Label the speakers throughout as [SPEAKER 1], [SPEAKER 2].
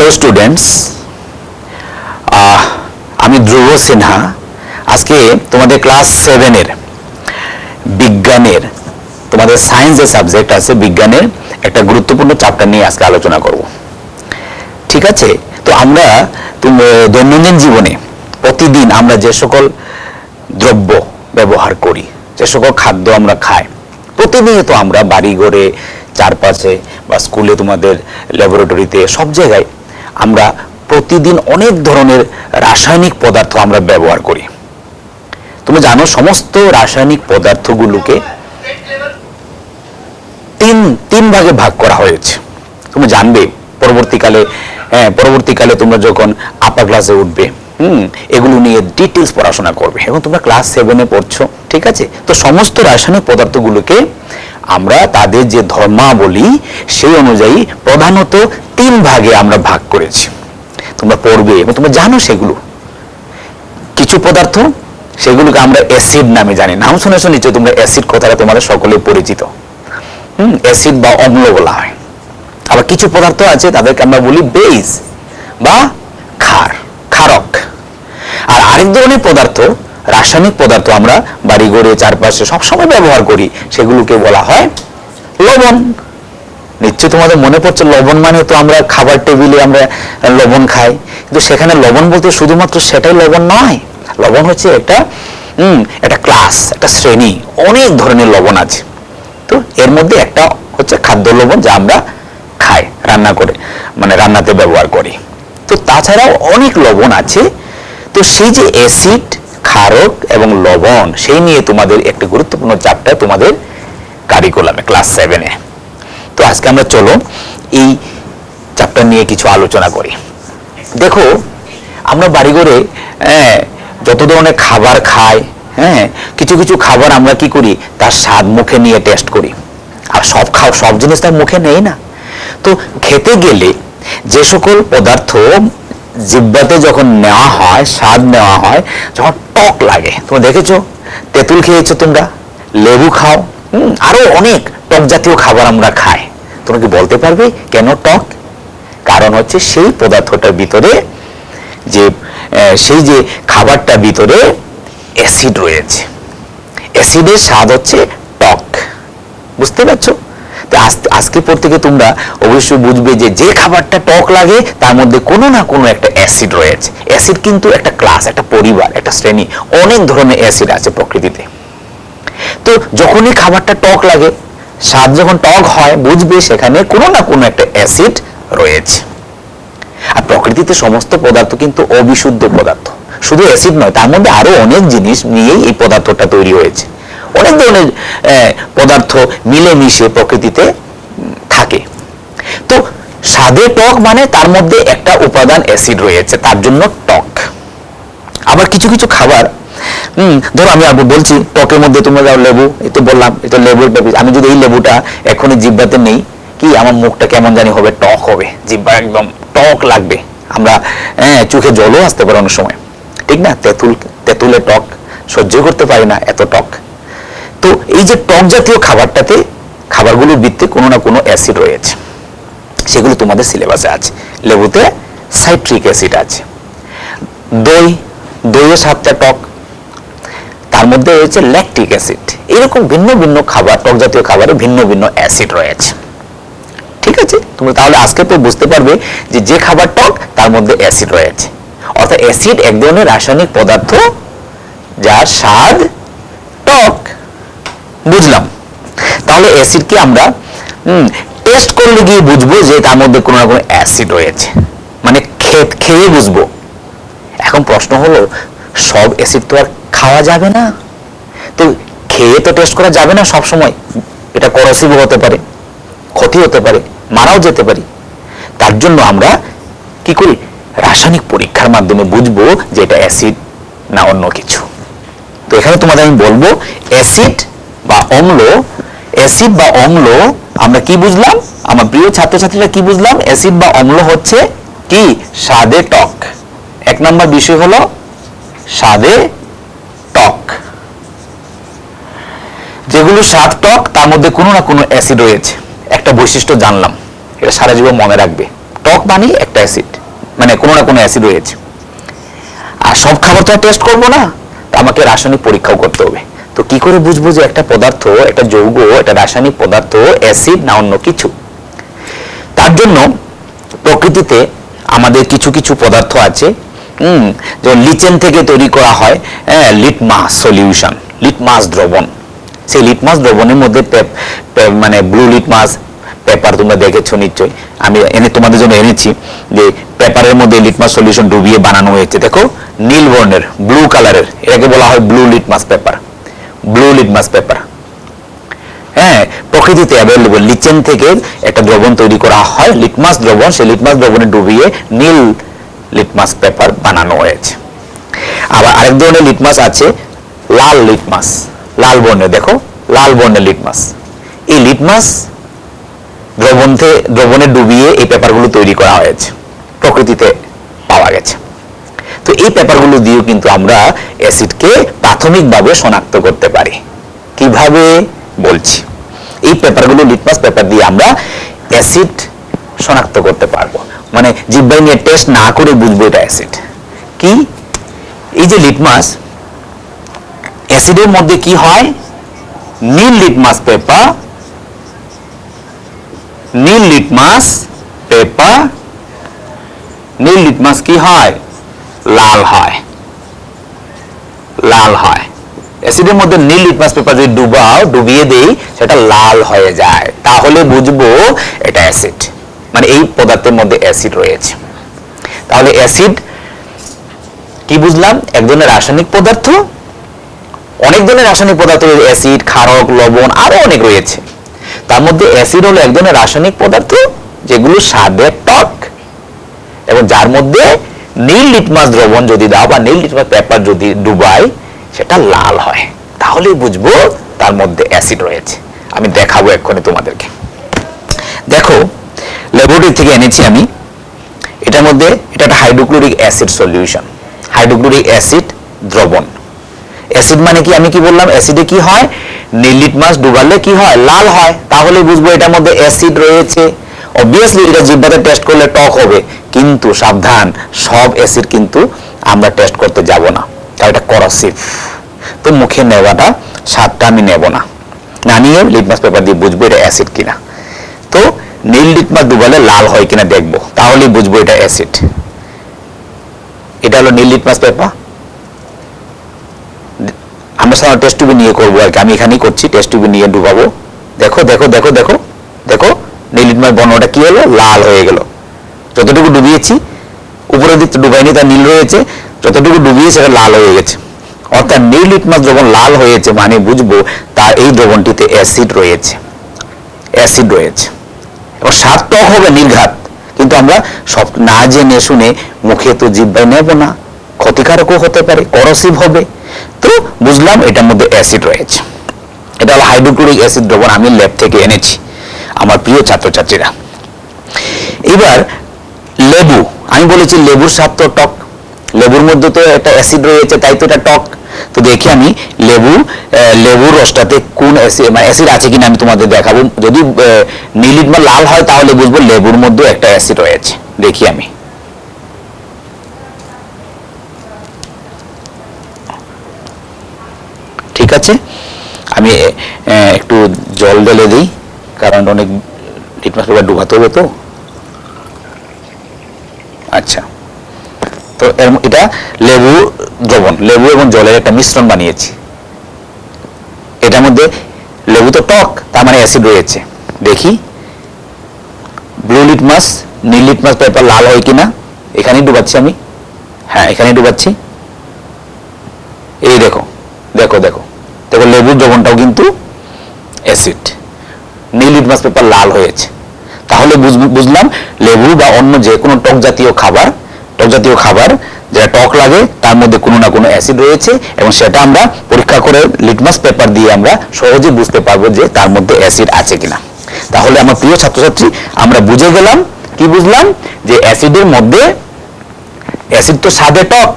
[SPEAKER 1] Hello students, আমি ধ্রুব সিনহা। আজকে তোমাদের ক্লাস 7-এর বিজ্ঞানের, তোমাদের সায়েন্সের সাবজেক্ট আছে বিজ্ঞানের একটা গুরুত্বপূর্ণ চ্যাপ্টার নিয়ে আজকে আলোচনা করব। ঠিক আছে? তো আমরা দৈনন্দিন জীবনে প্রতিদিন আমরা যে সকল দ্রব্য ব্যবহার করি, যে সকল খাদ্য আমরা খাই, প্রতিনিয়ত আমরা বাড়ি ঘরে, চারপাশে বা স্কুলে, তোমাদের ল্যাবরেটরিতে, সব জায়গায় আমরা প্রতিদিন অনেক ধরনের রাসায়নিক পদার্থ আমরা ব্যবহার করি। তুমি জানো সমস্ত রাসায়নিক পদার্থগুলোকে তিন ভাগে ভাগ করা হয়েছে। তুমি জানবে পরবর্তীকালে তোমরা যখন আপার ক্লাসে উঠবে, এগুলো নিয়ে ডিটেলস পড়াশোনা করবে। এখন তোমরা ক্লাস 7-এ পড়ছো, ঠিক আছে? তো সমস্ত রাসায়নিক পদার্থগুলোকে আমরা তাদের যে ধর্মাবলী সেই অনুযায়ী প্রধানত 3 ভাগে আমরা ভাগ করেছি। তোমরা পড়বে এবং তোমরা জানো সেগুলো। কিছু পদার্থ সেগুলোকে আমরা অ্যাসিড নামে জানি। নাম শুনেছো নিশ্চয়ই তোমরা, অ্যাসিড কথাটা তোমাদের সকলে পরিচিত। অ্যাসিড বা অম্ল বলা হয়। আবার কিছু পদার্থ আছে তাদেরকে আমরা বলি বেস বা ক্ষারক। আর আরেক ধরনের পদার্থ, রাসায়নিক পদার্থ আমরা বাড়িঘরে, চারপাশে সবসময় ব্যবহার করি, সেগুলোকে বলা হয় লবণ। নিশ্চয়ই তোমাদের মনে পড়ছে, লবণ মানে তো আমরা খাবার টেবিলে আমরা লবণ খাই, কিন্তু সেখানে লবণ বলতে শুধুমাত্র সেটাই লবণ নয়। লবণ হচ্ছে একটা ক্লাস, একটা শ্রেণী, অনেক ধরনের লবণ আছে। তো এর মধ্যে একটা হচ্ছে খাদ্য লবণ, যা আমরা খাই রান্না করে, মানে রান্নাতে ব্যবহার করি। তো তাছাড়াও অনেক লবণ আছে। তো সেই যে অ্যাসিড, ক্ষারক এবং লবণ, সেই নিয়ে তোমাদের একটা গুরুত্বপূর্ণ চ্যাপ্টার তোমাদের কারিকুলামে ক্লাস 7-এ। তো আজকে আমরা চলো এই চ্যাপ্টার নিয়ে কিছু আলোচনা করি। দেখো, আমরা বাড়িঘরে যত ধরনের খাবার খাই, কিছু কিছু খাবার আমরা কি করি, তার স্বাদ মুখে নিয়ে টেস্ট করি। আর সব জিনিস তার মুখে নেই না। তো খেতে গেলে যে সকল পদার্থ জিহ্বাতে যখন নেওয়া হয়, স্বাদ নেওয়া হয়, যখন টক লাগে, তোমরা দেখেছো, তেঁতুল খেয়েছো তোমরা, লেবু খাও, আরো অনেক টক জাতীয় খাবার আমরা খাই। তোমরা কি বলতে পারবে কেন টক? কারণ হচ্ছে সেই পদার্থটার ভিতরে সেই যে খাবারটার ভিতরে অ্যাসিড রয়েছে। অ্যাসিডের স্বাদ হচ্ছে টক। বুঝতে পারছো? আজকে পর থেকে তোমরা অবশ্যই বুঝবে যে খাবারটা টক লাগে তার মধ্যে কোনো না কোনো একটা অ্যাসিড রয়েছে। অ্যাসিড কিন্তু একটা ক্লাস, একটা পরিবার, একটা শ্রেণী, অনেক ধরনের অ্যাসিড আছে প্রকৃতিতে। তো যখনই খাবারটা টক লাগে, স্বাদ যখন টক হয়, বুঝবে সেখানে কোনো না কোনো একটা অ্যাসিড রয়েছে। আর প্রকৃতিতে সমস্ত পদার্থ কিন্তু অবিশুদ্ধ পদার্থ, শুধু অ্যাসিড নয়, তার মধ্যে আরো অনেক জিনিস নিয়েই এই পদার্থটা তৈরি হয়েছে। অনেক ধরনের পদার্থ মিলেমিশে প্রকৃতিতে থাকে। তো স্বাদে টক মানে তার মধ্যে একটা উপাদান অ্যাসিড রয়েছে, তার জন্য টক। আবার কিছু কিছু খাবার, ধরো আমি আবার বলছি, টকের মধ্যে তোমরা যাও লেবু, এই তো বললাম এটা লেবুর ব্যাপার। আমি যদি এই লেবুটা এখনই জিহ্বাতে নেই, কি আমার মুখটা কেমন জানি হবে, টক হবে, জিহ্বা একদম টক লাগবে। আমরা চোখে জলও আসতে পারে অনেক সময়, ঠিক না? তেঁতুলের টক সহ্য করতে পারি না, এত টক। তো এই যে টক জাতীয় খাবারটাতে, খাবারগুলোর ভিতরে কোনো না কোনো অ্যাসিড রয়েছে, সেগুলো তোমাদের সিলেবাসে আছে। লেবুতে সাইট্রিক অ্যাসিড আছে, দইয়ের স্বাদটা টক, তার মধ্যে রয়েছে ল্যাকটিক অ্যাসিড। এরকম ভিন্ন ভিন্ন খাবার, টক জাতীয় খাবারে ভিন্ন ভিন্ন অ্যাসিড রয়েছে। ঠিক আছে? তুমি তাহলে আজকে তো বুঝতে পারবে যে খাবার টক তার মধ্যে অ্যাসিড রয়েছে। অর্থাৎ অ্যাসিড এক ধরনের রাসায়নিক পদার্থ যার স্বাদ টক। বুঝলাম? তাহলে অ্যাসিডকে আমরা টেস্ট করলে গিয়ে বুঝবো যে তার মধ্যে কোনো না কোনো অ্যাসিড রয়েছে, মানে খেয়ে বুঝবো। এখন প্রশ্ন হলো, সব অ্যাসিড তো আর খাওয়া যাবে না। তো খেয়ে তো টেস্ট করা যাবে না সব সময়। এটা করসিভ হতে পারে, ক্ষতি হতে পারে, মারাও যেতে পারি। তার জন্য আমরা কি করি, রাসায়নিক পরীক্ষার মাধ্যমে বুঝবো যে এটা অ্যাসিড না অন্য কিছু। তো এখানে তোমাদের আমি বলবো, অ্যাসিড বা অম্ল আমরা কি বুঝলাম? আমার প্রিয় ছাত্রছাত্রীরা কি বুঝলাম? অ্যাসিড বা অম্ল হচ্ছে কি, স্বাদে টক। 1 নম্বর বিষয় হলো স্বাদে টক। যেগুলো স্বাদ টক তার মধ্যে কোনো না কোনো অ্যাসিড রয়েছে। একটা বৈশিষ্ট্য জানলাম, এটা সারা জীবন মনে রাখবে। টক মানে একটা অ্যাসিড। মানে কোনো না কোনো অ্যাসিড রয়েছে। আর সব খাবার তো টেস্ট করবো না, আমাকে রাসায়নিক পরীক্ষাও করতে হবে। তো কি করে বুঝবো যে একটা পদার্থ, একটা যৌগ, একটা রাসায়নিক পদার্থ অ্যাসিড না অন্য কিছু? তার জন্য প্রকৃতিতে আমাদের কিছু কিছু পদার্থ আছে, যেমন লিচেন থেকে তৈরি করা হয় লিটমাস সলিউশন, লিটমাস দ্রবণ। সেই লিটমাস দ্রবণের মধ্যে মানে ব্লু লিটমাস পেপার তোমরা দেখেছো নিশ্চয়ই, আমি তোমাদের জন্য এনেছি যে পেপারের মধ্যে লিটমাস সলিউশন ডুবিয়ে বানানো হয়েছে। দেখো নীল বর্ণের, ব্লু কালারের, এটাকে বলা হয় blue litmus paper, blue litmus paper. হ্যাঁ, প্রকৃতিতে অ্যাভেলেবল লিচেন থেকে একটা দ্রবণ তৈরি করা হয় লিটমাস দ্রবণ, সেই লিটমাস দ্রবণে ডুবিয়ে নীল লিটমাস পেপার বানানো হয়েছে। আবার আরেক ধরনের লিটমাস আছে লাল লিটমাস, লাল বর্ণের, দেখো লাল বর্ণের লিটমাস। এই লিটমাস দ্রবণে ডুবিয়ে এই পেপারগুলো তৈরি করা হয়েছে, প্রকৃতিতে পাওয়া গেছে। তো এই পেপারগুলো দিয়েও কিন্তু আমরা অ্যাসিডকে প্রাথমিকভাবে শনাক্ত করতে পারি। কিভাবে বলছি, এই পেপারগুলো লিটমাস পেপার দিয়ে আমরা অ্যাসিড শনাক্ত করতে পারবো, মানে জিহ্বায় নিয়ে টেস্ট না করে বুঝবো এটা অ্যাসিড কি। এই যে লিটমাস, অ্যাসিডের মধ্যে কি হয়, নীল লিটমাস পেপার, নীল লিটমাস পেপার, নীল লিটমাস কি হয়, লাল হয়, লাল হয়। অ্যাসিডের মধ্যে নীল লিটমাস পেপার যদি ডুবিয়ে দেই, সেটা লাল হয়ে যায়, তাহলে বুঝবো এটা অ্যাসিড, মানে এই পদার্থের মধ্যে অ্যাসিড রয়েছে। তাহলে অ্যাসিড কি বুঝলাম, এক ধরনের রাসায়নিক পদার্থ। অনেক ধরনের রাসায়নিক পদার্থ, অ্যাসিড, ক্ষারক, লবণ, আরো অনেক রয়েছে। তার মধ্যে অ্যাসিড হলো এক ধরনের রাসায়নিক পদার্থ যেগুলো স্বাদে টক, এবং যার মধ্যে নীল লিটমাস দ্রবণ যদি দাও বা নীল লিটমাস পেপার যদি ডুবাই, সেটা লাল হয়, তাহলেই বুঝবো তার মধ্যে অ্যাসিড রয়েছে। আমি দেখাবো এক্ষুনি তোমাদেরকে। দেখো ল্যাবরেটরি থেকে এনেছি আমি, এটার মধ্যে এটা একটা hydrochloric acid solution, hydrochloric acid দ্রবণ। অ্যাসিড মানে কি, আমি কি বললাম, অ্যাসিডে কি হয়, নীল লিটমাস ডুবালে কি হয়, লাল হয়, তাহলে বুঝবো এটার মধ্যে অ্যাসিড রয়েছে। অবভিয়াসলি এটা জিহ্বাতে টেস্ট করলে টক হবে, কিন্তু সাবধান, সব অ্যাসিড কিন্তু আমরা টেস্ট করতে যাব না, কারণ এটা করসিভ। তো মুখে নেওয়াটা, স্বাদটা আমি নেব না, না নিয়ে লিটমাস পেপার দিয়ে বুঝবো এটা অ্যাসিড কিনা। তো নীল লিটমাস ডুবালে লাল হয় কিনা দেখবো, তাহলেই বুঝবো এটা অ্যাসিড। এটা হলো নীল লিটমাস পেপার, আমরা সাধারণত টেস্ট টিউবে নিয়ে করবো আর কি, আমি এখানেই করছি, টেস্ট টিউবে নিয়ে ডুবাবো। দেখো দেখো দেখো দেখো দেখো, নীল লিটমাস বর্ণটা কি হলো, লাল হয়ে গেল। যতটুকু ডুবিয়েছি, উপরের দিক ডুবাইনি তার নীল রয়েছে, যতটুকু ডুবিয়ে সেটা লাল হয়ে গেছে। অর্থাৎ নীল লিটমাস দ্রবণ লাল হয়েছে, মানে বুঝবো তার এই দ্রবণটিতে অ্যাসিড রয়েছে, অ্যাসিড রয়েছে। এবং স্বাদ টক হবে নির্ঘাত, কিন্তু আমরা সব না জেনে শুনে মুখে তো জিহ্বায় নেব না, ক্ষতিকারকও হতে পারে, করসিভ হবে। তো বুঝলাম এটার মধ্যে অ্যাসিড রয়েছে। এটা হলো হাইড্রোক্লোরিক অ্যাসিড দ্রবণ, আমি ল্যাব থেকে এনেছি, আমার প্রিয় ছাত্রছাত্রীরা। এবার লেবু, আমি বলেছি লেবুর স্বাদ তো টক, লেবুর মধ্যে তো একটা অ্যাসিড রয়েছে, তাই তো এটা টক। তো দেখি আমি লেবুর রসটাতে কোন অ্যাসিড আছে কিনা আমি তোমাদের দেখাবো। যদি নীল লিটমাস লাল হয়, তাহলে বুঝবো লেবুর মধ্যে একটা অ্যাসিড রয়েছে। দেখি আমি, ঠিক আছে, আমি একটু জল ঢেলে দিই, কারণ অনেক লিটমাস পেপার ডুবাতে হবে তো। আচ্ছা, তো এটা লেবু দ্রবণ, লেবু এবং জলের একটা মিশ্রণ বানিয়েছি। এটার মধ্যে লেবু তো টক, তার মানে অ্যাসিড রয়েছে। দেখি ব্লু লিটমাস, নীল লিটমাস পেপার লাল হয় কিনা, এখানেই ডুবাচ্ছি আমি, হ্যাঁ এখানেই ডুবাচ্ছি। এই দেখো দেখো দেখো দেখো, লেবুর দ্রবণটাও কিন্তু অ্যাসিড, নীল লিটমাস পেপার লাল হয়েছে। তাহলে বুঝলাম লেবু বা অন্য যে কোনো টক জাতীয় খাবার যেটা টক লাগে, তার মধ্যে কোনো না কোনো অ্যাসিড রয়েছে, এবং সেটা আমরা পরীক্ষা করে লিটমাস পেপার দিয়ে আমরা সহজে বুঝতে পারবো যে তার মধ্যে অ্যাসিড আছে কিনা। তাহলে আমার প্রিয় ছাত্রছাত্রী, আমরা বুঝে গেলাম, কি বুঝলাম, যে অ্যাসিডের মধ্যে, অ্যাসিড তো স্বাদে টক,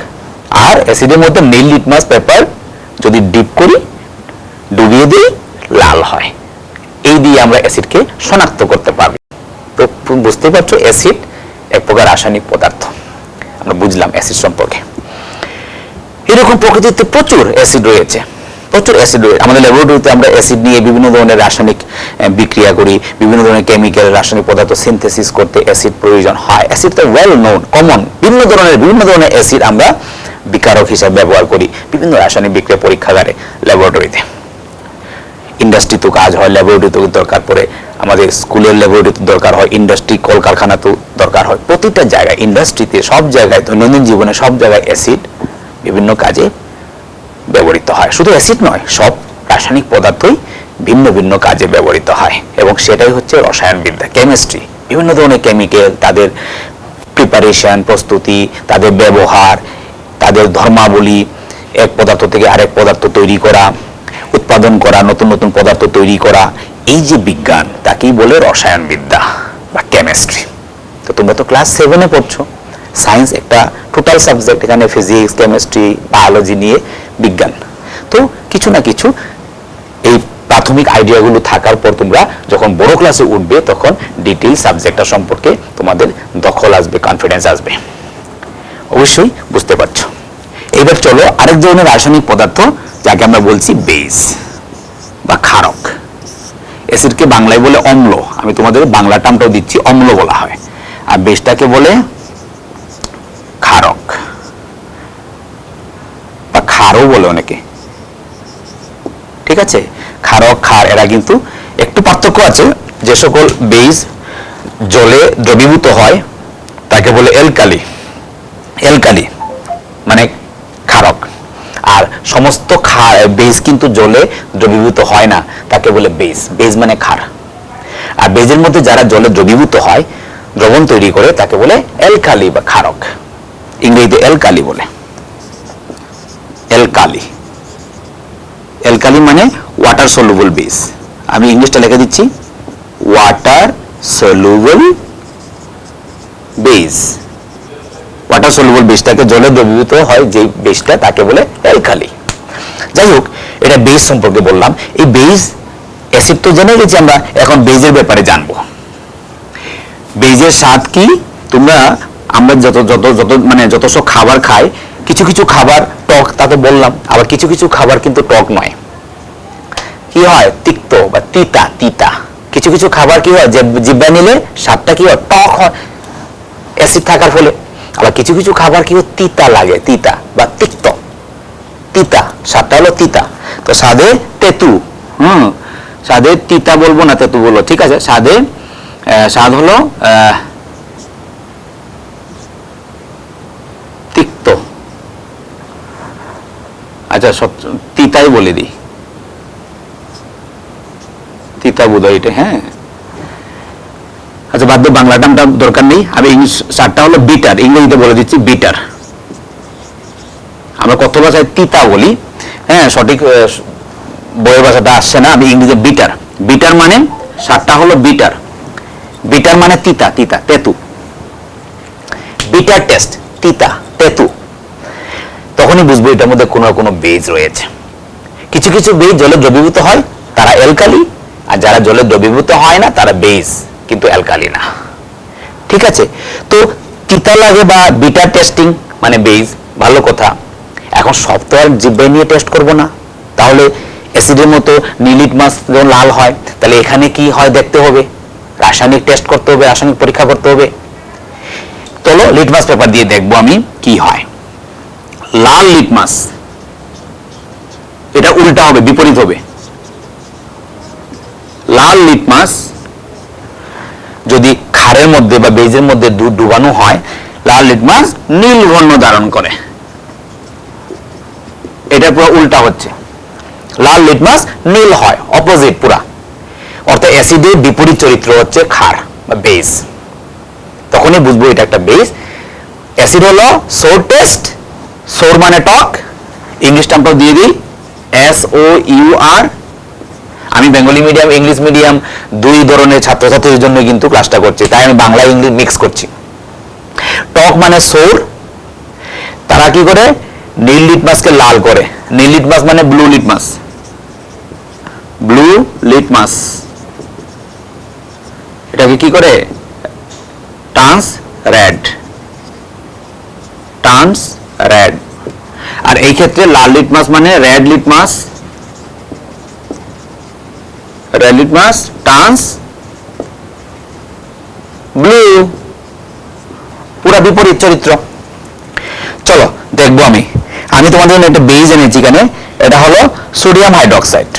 [SPEAKER 1] আর অ্যাসিডের মধ্যে নীল লিটমাস পেপার যদি ডিপ করি, ডুবিয়ে দিই, লাল হয়। এই দিয়ে আমরা অ্যাসিডকে শনাক্ত করতে পারবো। তো বুঝতে পারছো, অ্যাসিড এক প্রকার রাসায়নিক পদার্থ। আমরা বুঝলাম অ্যাসিড সম্পর্কে। এরকম প্রকৃতিতে প্রচুর অ্যাসিড রয়েছে, প্রচুর অ্যাসিড রয়েছে। আমাদের ল্যাবরেটরিতে আমরা অ্যাসিড নিয়ে বিভিন্ন ধরনের রাসায়নিক বিক্রিয়া করি, বিভিন্ন ধরনের কেমিক্যাল রাসায়নিক পদার্থ সিনথেসিস করতে অ্যাসিড প্রয়োজন হয়। অ্যাসিড তো ওয়েল নোন, কমন। বিভিন্ন ধরনের অ্যাসিড আমরা বিকারক হিসাবে ব্যবহার করি বিভিন্ন রাসায়নিক বিক্রিয়া পরীক্ষাগারে, ল্যাবরেটরিতে। ইন্ডাস্ট্রিতেও কাজ হয়, ল্যাবরেটরিতেও দরকার পড়ে, আমাদের স্কুলের ল্যাবরেটরিতে দরকার হয়, ইন্ডাস্ট্রি কলকারখানাতেও দরকার হয়। প্রতিটা জায়গায়, ইন্ডাস্ট্রিতে, সব জায়গায়, দৈনন্দিন জীবনে সব জায়গায় অ্যাসিড বিভিন্ন কাজে ব্যবহৃত হয়। শুধু অ্যাসিড নয়, সব রাসায়নিক পদার্থই ভিন্ন ভিন্ন কাজে ব্যবহৃত হয়, এবং সেটাই হচ্ছে রসায়নবিদ্যা, কেমিস্ট্রি। বিভিন্ন ধরনের কেমিক্যাল, তাদের প্রিপারেশন, প্রস্তুতি, তাদের ব্যবহার, তাদের ধর্মাবলী, এক পদার্থ থেকে আরেক পদার্থ তৈরি করা, উৎপাদন করা, নতুন নতুন পদার্থ তৈরি করা, এই যে বিজ্ঞান, তাকেই বলে রসায়নবিদ্যা বা কেমিস্ট্রি। তো তোমরা তো ক্লাস 7-এ পড়ছো, সায়েন্স একটা টোটাল সাবজেক্ট, এখানে ফিজিক্স, কেমিস্ট্রি, বায়োলজি নিয়ে বিজ্ঞান। তো কিছু না কিছু এই প্রাথমিক আইডিয়াগুলো থাকার পর তোমরা যখন বড় ক্লাসে উঠবে তখন ডিটেইল সাবজেক্টটা সম্পর্কে তোমাদের দখল আসবে, কনফিডেন্স আসবে। অবশ্যই বুঝতে পারছো। এবার চলো আরেক ধরনের রাসায়নিক পদার্থ, যাকে আমরা বলছি বেস বা ক্ষারক। অ্যাসিডকে বাংলায় বলে অম্ল, আমি তোমাদের বাংলা টার্মটাও দিচ্ছি, অম্ল বলা হয়। আর বেসটাকে বলে ক্ষারক বা ক্ষারও বলে অনেকে, ঠিক আছে? ক্ষারক, ক্ষার, এরা কিন্তু একটু পার্থক্য আছে। যে সকল বেস জলে দ্রবীভূত হয় তাকে বলে অ্যালকালি, অ্যালকালি মানে ক্ষারক। আর সমস্ত বেস কিন্তু জলে দ্রবীভূত হয় না, তাকে বলে বেস, বেস মানে ক্ষার। আর বেজের মধ্যে যারা জলে দ্রবীভূত হয়, দ্রবণ তৈরি করে, তাকে বলে অ্যালকালি বা ক্ষারক। ইংরেজিতে অ্যালকালি বলে, অ্যালকালি। অ্যালকালি মানে ওয়াটার সলুবল বেস। আমি ইংলিশটা লিখে দিচ্ছি, water soluble base. Water soluble বেসটাকে জলে দ্রবীভূত হয় যে বেসটা, তাকে বলে অ্যালকালি। যাই হোক, এটা বেস সম্পর্কে বললাম। এই বেস, অ্যাসিড তো জেনে গেছি আমরা, এখন বেজের ব্যাপারে জানবো। বেজের স্বাদ কি? আমরা যত সব খাবার খাই, কিছু কিছু খাবার টক, তা তো বললাম। আবার কিছু কিছু খাবার কিন্তু টক নয়, কি হয়? তিক্ত বা তিতা, তিতা। কিছু কিছু খাবার কি হয়, যে জিহ্বায় নিলে স্বাদটা কি হয়? টক হয়, অ্যাসিড থাকার ফলে। আবার কিছু কিছু খাবার কি হয়? তিতা লাগে, তিতা বা তিক্ত, তিতা, স্বাদটা হলো তিতা। তো স্বাদে তেতু, স্বাদে তিতা বলবো না, তেতু বলবো, ঠিক আছে? স্বাদ হলো তিক্ত। আচ্ছা, তিতাই বলে দিই, তিতা বোধ হয় এটা, হ্যাঁ। আচ্ছা, বাধ্য, বাংলা নামটা দরকার নেই। আমি ইংলিশ স্বাদটা হলো বিটার, ইংরেজিতে বলে দিচ্ছি বিটার। আমরা কত ভাষায় তিতা বলি, হ্যাঁ, সঠিক বইয়ের ভাষাটা আসছে না। আমি ইংরেজিতে বিটার, বিটার মানে স্বাদটা হলো বিটার। বিটার মানে তিতা, তিতা, তেতু। বিটার টেস্ট, তিতা, তেতু। তখনই বুঝবো এটার মধ্যে কোনো কোনো বেজ রয়েছে। কিছু কিছু বেজ জলে দ্রবীভূত হয়, তারা অ্যালকালি। আর যারা জলে দ্রবীভূত হয় না, তারা বেজ, কিন্তু অ্যালকালি না, ঠিক আছে? তো তিতা লাগে বা বিটার টেস্টিং মানে বেজ, ভালো কথা। এখন সব তো আর জিহ্বায় নিয়ে টেস্ট করব না, তাহলে অ্যাসিডের মতো লিটমাস যখন লাল হয়, তাহলে এখানে কি হয় দেখতে হবে, রাসায়নিক টেস্ট করতে হবে, রাসায়নিক পরীক্ষা করতে হবে। চলো লিটমাস পেপার দিয়ে দেখবো আমি কি হয়। লাল লিটমাস, এটা উল্টা হবে, বিপরীত হবে। লাল লিটমাস যদি ক্ষারের মধ্যে বা বেজের মধ্যে দুধ ডুবানো হয়, লাল লিটমাস নীল বর্ণ ধারণ করে। এটা পুরো উল্টা হচ্ছে, লাল লিটমাস নীল হয়, অপোজিট পুরা। অর্থাৎ অ্যাসিডের বিপরীত চরিত্র হচ্ছে ক্ষার বা বেজ। তখনই বুঝবো এটা একটা বেজ। অ্যাসিড হলো সোর টেস্ট, সোর মানে টক, ইংলিশ টার্মটাও দিয়ে দিই, SOUR। আমি বেঙ্গলি মিডিয়াম, ইংলিশ মিডিয়াম দুই ধরনের ছাত্রছাত্রীদের জন্য কিন্তু ক্লাসটা করছি, তাই আমি বাংলা ইংলিশ মিক্স করছি। টক মানে সোর, তারা কি করে? নীল লিটমাসকে লাল করে। নীল লিটমাস মানে ব্লু লিটমাস, ব্লু লিটমাস। এটাকে কি করে? Turns red, turns red. আর এই ক্ষেত্রে লাল লিটমাস মানে রেড লিটমাস টার্নস ব্লু। পুরো বিপরীত চরিত্র। চলো দেখবো আমি তোমাদের জন্য একটা বেজ এনেছি এখানে, এটা হলো সোডিয়াম হাইড্রোক্সাইড।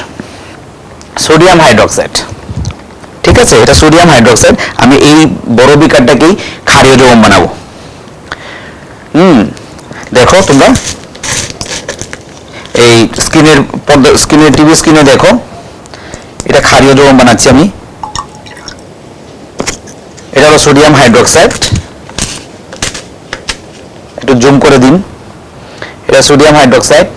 [SPEAKER 1] ঠিক আছে, এটা সোডিয়াম হাইড্রোক্সাইড। আমি এই বড় বিকারটাকেই ক্ষারীয় দ্রবণ বানাবো। দেখো তোমরা এই টিভি স্ক্রিনে দেখো, এটা ক্ষারীয় দ্রবণ বানাচ্ছি আমি। এটা হলো সোডিয়াম হাইড্রোক্সাইড, একটু জুম করে দিন। এটা সোডিয়াম হাইড্রোক্সাইড,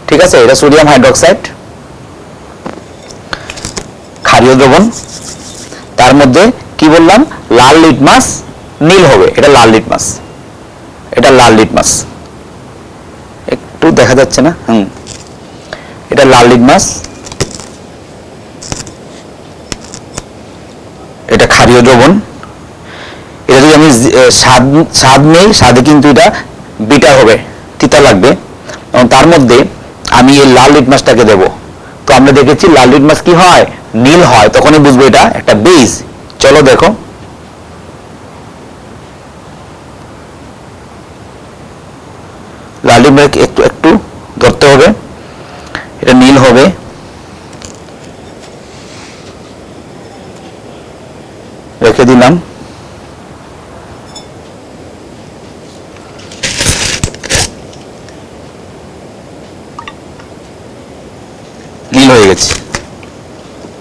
[SPEAKER 1] ঠিক আছে, এটা সোডিয়াম হাইড্রোক্সাইড ক্ষারীয় দ্রবণ। তার মধ্যে কি বললাম, লাল লিটমাস নীল হবে, এটা লাল লিটমাস, একটু দেখা যাচ্ছে না, এটা লাল লিটমাস, এটা ক্ষারীয় দ্রবণ। এটা যদি আমি স্বাদ নেই, স্বাদে কিন্তু এটা বিটার হবে, তিতা লাগবে। এবং তার মধ্যে আমি এই লাল লিটমাসটাকে দেব। তো আমরা দেখেছি লাল লিটমাস কি হয়, নীল হয়, তখনই বুঝবো এটা একটা বেজ। চলো দেখো, লাল লিটমাস একটু ধরতে হবে, এটা নীল হবে। রেখে দিলাম। নীল হয়ে গেছে,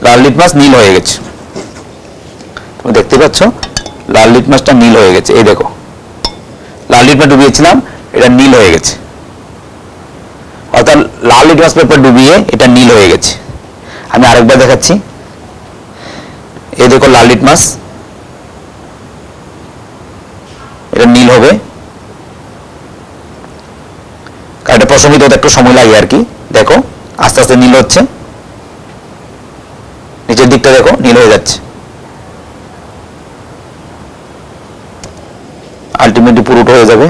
[SPEAKER 1] লাল লিটমাস নীল হয়ে গেছে। তুমি দেখতে পাচ্ছ লাল লিটমাসটা নীল হয়ে গেছে। এই দেখো, লাল লিটমাস ডুবিয়েছিলাম, এটা নীল হয়ে গেছে। অর্থাৎ লাল লিটমাস পেপার ডুবিয়ে এটা নীল হয়ে গেছে। আমি আরেকবার দেখাচ্ছি। এই দেখো লাল লিটমাস, এটা নীল হবে। কারণ এটা প্রশমিত হতে একটু সময় লাগে আর কি। দেখো আস্তে আস্তে নীল হচ্ছে, নিচের দিকটা দেখো নীল হয়ে যাচ্ছে। আলটিমেটলি পুরোটা হয়ে যাবে।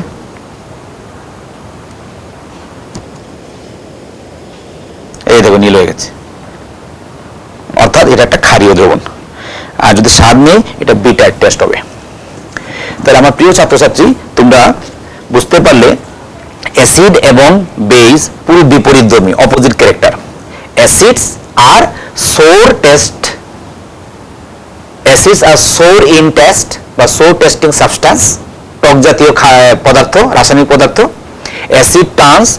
[SPEAKER 1] এই দেখো নীল হয়ে গেছে, অর্থাৎ এটা একটা ক্ষারীয় দ্রবণ। আর যদি স্বাদ নেই, এটা বিটার টেস্ট হবে। তাহলে আমার প্রিয় ছাত্রছাত্রী, তোমরা বুঝতে পারলে অ্যাসিড এবং বেজ পুরো বিপরীতধর্মী, অপোজিট ক্যারেক্টার। অ্যাসিডস আর সোর টেস্ট, অ্যাসিডস আর সোর ইন টেস্ট বা সোর টেস্টিং সাবস্টেন্স, টক জাতীয় পদার্থ, রাসায়নিক পদার্থ। Acid turns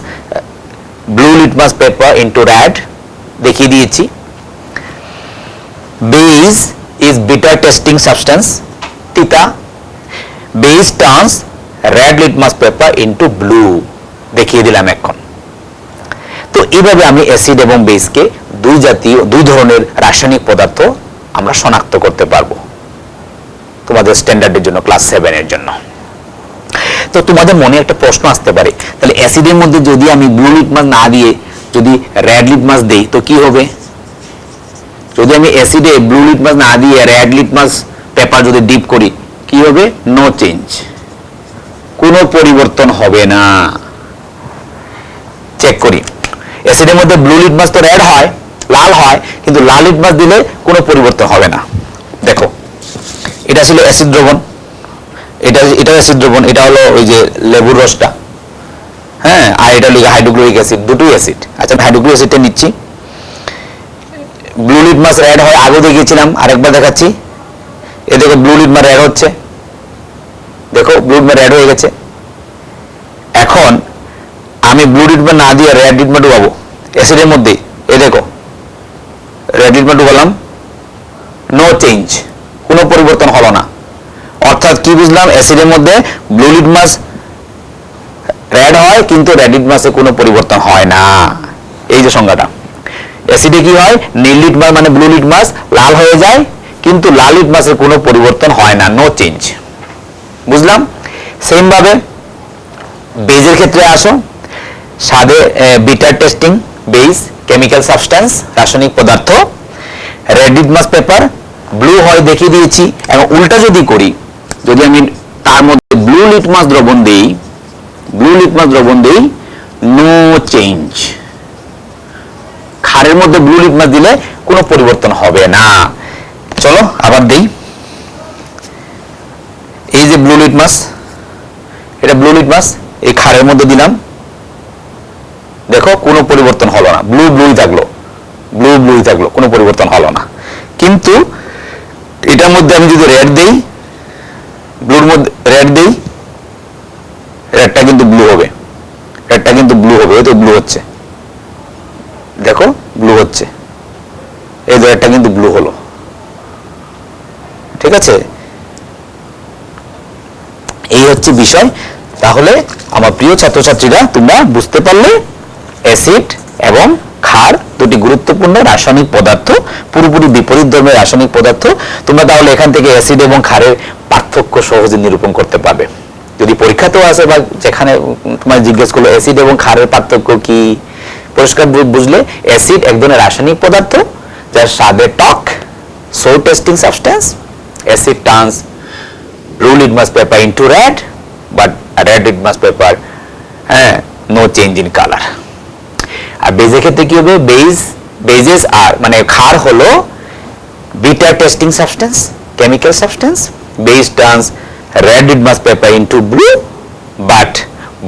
[SPEAKER 1] blue litmus paper into red, দেখিয়ে দিয়েছি। Base is bitter testing substance, তিতা। Base turns red litmus paper into blue, দেখিয়ে দিলাম এখন। তো এইভাবে আমি অ্যাসিড এবং বেজকে দুই ধরনের রাসায়নিক পদার্থ আমরা শনাক্ত করতে পারবো তোমাদের স্ট্যান্ডার্ডের জন্য, ক্লাস 7 এর জন্য। তো তোমাদের মনে একটা প্রশ্ন আসতে পারে, তাহলে অ্যাসিডের মধ্যে যদি আমি ব্লু লিটমাস না দিয়ে যদি রেড লিটমাস দেই তো কি হবে? যদি আমি অ্যাসিডে ব্লু লিটমাস না দিয়ে রেড লিটমাস পেপার যদি ডিপ করি কি হবে? নো চেঞ্জ, কোনো পরিবর্তন হবে না। চেক করি, অ্যাসিডের মধ্যে ব্লু লিটমাস তো রেড হয়, লাল হয়, কিন্তু লাল লিটমাস দিলে কোনো পরিবর্তন হবে না। দেখো এটা ছিল অ্যাসিড দ্রবণ, এটা অ্যাসিড দ্রবণ, এটা হলো ওই যে লেবুর রসটা, হ্যাঁ, আর এটা হলো হাইড্রোক্লোরিক অ্যাসিড, দুটোই অ্যাসিড। আচ্ছা আমি হাইড্রোক্লোরিক অ্যাসিডটা নিচ্ছি। ব্লু লিটমাস রেড হয়, আগে দেখিয়েছিলাম, আরেকবার দেখাচ্ছি। এ দেখো ব্লু লিটমাস রেড হচ্ছে, দেখো ব্লু লিটমাস রেড হয়ে গেছে। এখন আমি ব্লু লিটমাস না দিয়ে রেড লিটমাস ডুবাবো অ্যাসিডের মধ্যে, এ দেখো রেড লিটমাস ডুবালাম, নো চেঞ্জ, কোনো পরিবর্তন হলো না। অর্থাৎ কি বুঝলাম? অ্যাসিডের মধ্যে ব্লু লিটমাস রেড হয় কিন্তু রেড লিটমাসে কোনো পরিবর্তন হয় না। এই যে সংজ্ঞাটা, অ্যাসিডে কি হয়? নীল লিটমাস মানে ব্লু লিটমাস লাল হয়ে যায়, কিন্তু লাল লিটমাসে কোনো পরিবর্তন হয় না, নো চেঞ্জ। বুঝলাম? সেম ভাবে বেজের ক্ষেত্রে আসো, স্বাদে bitter tasting base, chemical substance, রাসায়নিক পদার্থ। রেড লিটমাস পেপার ব্লু হয় দেখিয়ে দিয়েছি। এবং উল্টা যদি করি, যদি আমি তার মধ্যে ব্লু লিটমাস দ্রবণ দেই, নো চেঞ্জ। ক্ষারের মধ্যে ব্লু লিটমাস দিলে কোনো পরিবর্তন হবে না। চলো আবার দেই, এই যে ব্লু লিটমাস, এটা ব্লু লিটমাস এই ক্ষারের মধ্যে দিলাম, দেখো কোনো পরিবর্তন হলো না, ব্লুই থাকলো, কোনো পরিবর্তন হলো না। কিন্তু এটার মধ্যে আমি যদি রেড দেই, ব্লুর মধ্যে রেড দেই, রেডটা কিন্তু ব্লু হবে, এই তো ব্লু হচ্ছে, দেখো ব্লু হচ্ছে, এই যে রেডটা কিন্তু ব্লু হলো, ঠিক আছে? এই হচ্ছে বিষয়। তাহলে আমার প্রিয় ছাত্রছাত্রীরা, তোমরা বুঝতে পারলে অ্যাসিড এবং ক্ষার দুটি গুরুত্বপূর্ণ রাসায়নিক পদার্থ, পুরোপুরি বিপরীত ধর্মের রাসায়নিক পদার্থ। তোমরা তাহলে এখান থেকে অ্যাসিড এবং ক্ষারের পার্থক্য সহজে নিরূপণ করতে পারবে। যদি পরীক্ষাতেও আসে বা যেখানে তোমার জিজ্ঞেস করলো অ্যাসিড এবং ক্ষারের পার্থক্য কি, পরিষ্কার বুঝলে অ্যাসিড এক ধরনের রাসায়নিক পদার্থ যার স্বাদে টক, so tasting substance. Acid turns blue litmus paper into red, but red litmus paper no change in color. আর বেজের ক্ষেত্রে কি হবে? বেজেস আর মানে ক্ষার হলো bitter tasting substance, chemical substance. Base turns red litmus paper into blue, but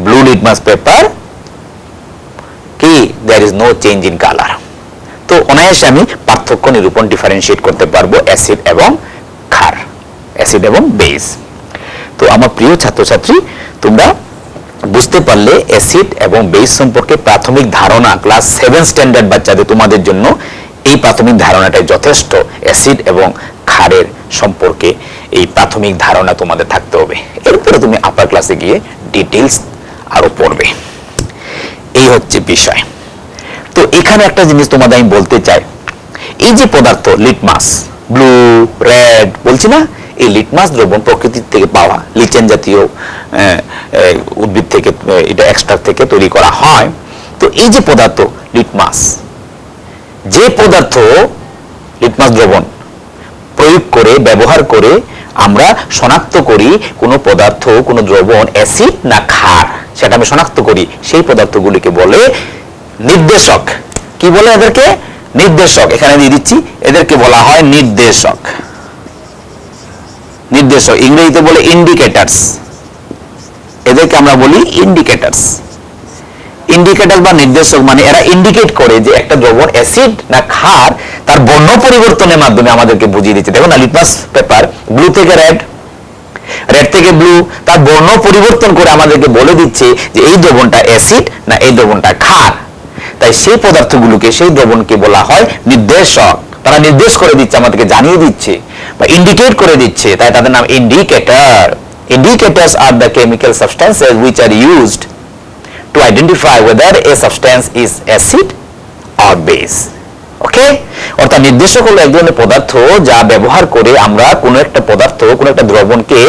[SPEAKER 1] blue litmus paper কি there is no change in color. তো অনায়াসে আমি পার্থক্য নিরূপণ, ডিফারেন্সিয়েট করতে পারবো অ্যাসিড এবং ক্ষার, অ্যাসিড এবং বেস। তো আমার প্রিয় ছাত্রছাত্রী, তোমরা বুঝতে পারলে অ্যাসিড এবং বেস সম্পর্কে প্রাথমিক ধারণা ক্লাস 7 স্ট্যান্ডার্ড বাচ্চাদের তোমাদের জন্য এই প্রাথমিক ধারণাটাই যথেষ্ট। অ্যাসিড এবং ক্ষারের সম্পর্কে এই প্রাথমিক ধারণা তোমাদের থাকতে হবে, এরপরে তুমি আপার ক্লাসে গিয়ে ডিটেইলস আরো পড়বে। এই হচ্ছে বিষয়। তো এখানে একটা জিনিস তোমাদের আমি বলতে চাই, এই যে পদার্থ লিটমাস, ব্লু, রেড বলছি না, এই লিটমাস দ্রবণ প্রকৃতির থেকে পাওয়া, লিচেন জাতীয় উদ্ভিদ থেকে, এটা এক্সট্রাক্ট থেকে তৈরি করা হয়। তো এই যে পদার্থ লিটমাস, যে পদার্থ লিটমাস দ্রবণ প্রয়োগ করে, ব্যবহার করে আমরা শনাক্ত করি কোনো পদার্থ, কোনো দ্রবণ অ্যাসিড না ক্ষার, সেটা আমি শনাক্ত করি, সেই পদার্থগুলিকে বলে নির্দেশক। কি বলে এদেরকে? নির্দেশক। এখানে দিয়ে দিচ্ছি, এদেরকে বলা হয় নির্দেশক। ইংরেজিতে বলে ইন্ডিকেটরস, এদেরকে আমরা বলি ইন্ডিকেটরস বা নির্দেশক। মানে এরা ইন্ডিকেট করে যে একটা দ্রবণ অ্যাসিড না ক্ষার, তার বর্ণ পরিবর্তনের মাধ্যমে আমাদেরকে বুঝিয়ে দিচ্ছে। দেখো না, লিটমাস পেপার ব্লু থেকে রেড, রেড থেকে ব্লু, তার বর্ণ পরিবর্তন করে আমাদেরকে বলে দিচ্ছে যে এই দ্রবণটা অ্যাসিড না এই দ্রবণটা ক্ষার। তাই সেই পদার্থগুলোকে, সেই দ্রবণকে বলা হয় নির্দেশক। তারা নির্দেশ করে দিচ্ছে, আমাদেরকে জানিয়ে দিচ্ছে বা ইন্ডিকেট করে দিচ্ছে, তাই তাদের নাম indicator. Indicators are the chemical substances which are used to identify whether a substance is acid or base. ওকে? অর্থাৎ নির্দেশক হলো এক ধরনের পদার্থ যা ব্যবহার করে আমরা কোনো একটা পদার্থ, কোনো একটা দ্রবণকে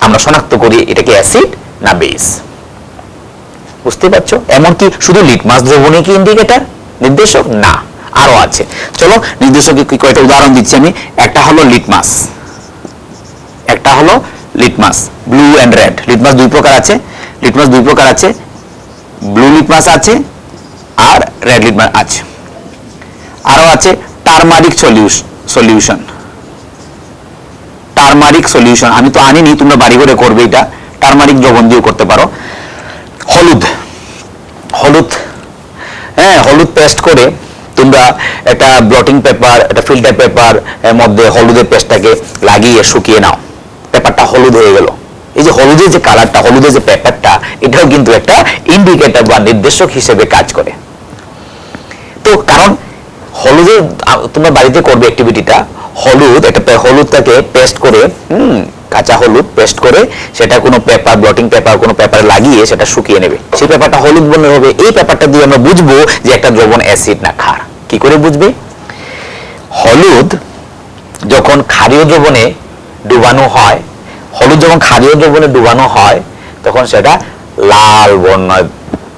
[SPEAKER 1] আমরা শনাক্ত করি এটা কি অ্যাসিড না বেস। বুঝতে পারছো? এমনকি শুধু লিটমাস দ্রবণে কি ইন্ডিকেটর, নির্দেশক? না, আরো আছে। চলো নির্দেশকের কয়েকটা উদাহরণ দিচ্ছি আমি। একটা হলো litmus, blue and red. Litmus দুই প্রকার আছে, ব্লু লিটমাস আছে আর রেড লিটমাস আছে। আরো আছে টারমারিক সলিউশন। আমি তো আনিনি, তোমরা বাড়ি করে করবে এটা। টারমারিক দ্রবণ দিয়েও করতে পারো। হলুদ পেস্ট করে তোমরা একটা ব্লটিং পেপার, একটা ফিল্টার পেপার এর মধ্যে হলুদের পেস্টটাকে লাগিয়ে শুকিয়ে নাও, পেপারটা হলুদ হয়ে গেল। এই যে হলুদের যে কালারটা, হলুদের যে পেপারটা, এটাও কিন্তু একটা ইন্ডিকেটর বা নির্দেশক হিসেবে কাজ করে। তো কারণ হলুদের, তোমরা বাড়িতে করবে অ্যাক্টিভিটিটা, হলুদটাকে পেস্ট করে, কাঁচা হলুদ পেস্ট করে সেটা কোনো পেপার, ব্লটিং পেপার, কোনো পেপারে লাগিয়ে সেটা শুকিয়ে নেবে। সেই পেপারটা হলুদ বর্ণের হবে। এই পেপারটা দিয়ে আমরা বুঝবো যে একটা দ্রবণ অ্যাসিড না ক্ষার। কি করে বুঝবে? হলুদ যখন ক্ষারীয় দ্রবণে ডুবানো হয়, তখন সেটা লাল বর্ণ